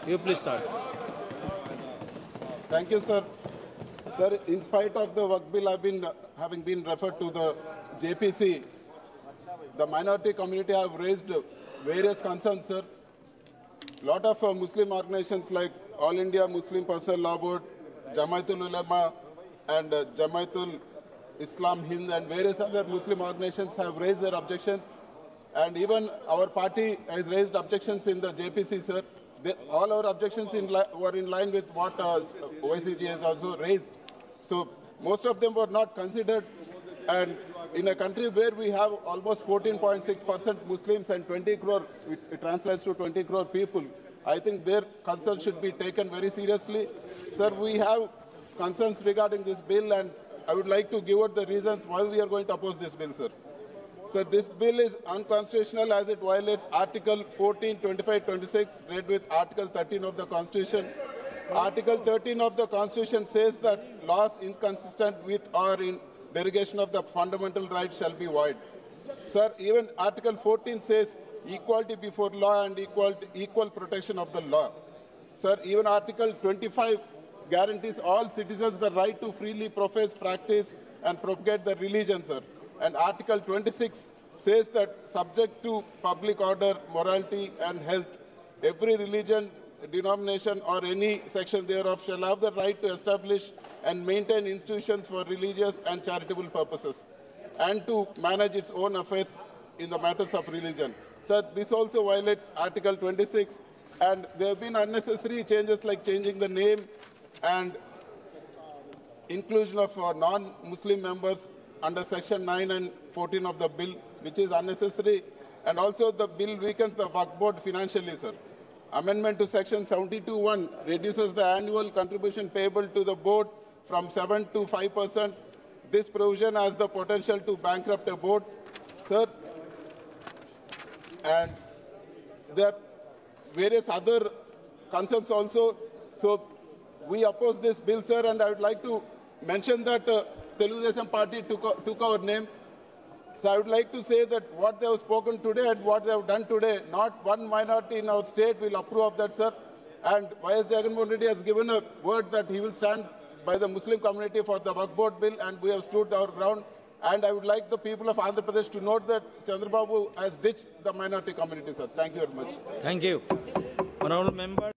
You please start. Thank you, sir. Sir, in spite of the work bill having been referred to the JPC, the minority community have raised various concerns, sir. Lot of Muslim organizations like All India Muslim Personal Law Board, Jamaatul Ulama, and Jamaatul Islam Hind, and various other Muslim organizations have raised their objections. And even our party has raised objections in the JPC, sir. All our objections were in line with what OICG has also raised. So most of them were not considered. And in a country where we have almost 14.6% Muslims and 20 crore, it translates to 20 crore people, I think their concerns should be taken very seriously. Sir, we have concerns regarding this bill, and I would like to give out the reasons why we are going to oppose this bill, sir. So this bill is unconstitutional as it violates Article 14, 25, 26, read with Article 13 of the Constitution. Article 13 of the Constitution says that laws inconsistent with or in derogation of the fundamental rights shall be void. Sir, even Article 14 says equality before law and equal protection of the law. Sir, even Article 25 guarantees all citizens the right to freely profess, practice, and propagate their religion, sir. And Article 26 says that subject to public order, morality, and health, every religion, denomination, or any section thereof shall have the right to establish and maintain institutions for religious and charitable purposes, and to manage its own affairs in the matters of religion. Sir, this also violates Article 26, and there have been unnecessary changes like changing the name and inclusion of non-Muslim members under Section 9 and 14 of the bill, which is unnecessary. And also the bill weakens the Waqf Board financially, sir. Amendment to Section 72(1) reduces the annual contribution payable to the board from 7 to 5%. This provision has the potential to bankrupt a board, sir. And there are various other concerns also. So we oppose this bill, sir, and I would like to mention that Telugu Desam Party took our name. So I would like to say that what they have spoken today and what they have done today, not one minority in our state will approve of that, sir. And Y.S. Jagannath Reddy has given a word that he will stand by the Muslim community for the Waqf Board bill, and we have stood our ground. And I would like the people of Andhra Pradesh to note that Chandrababu has ditched the minority community, sir. Thank you very much. Thank you. Honorable member.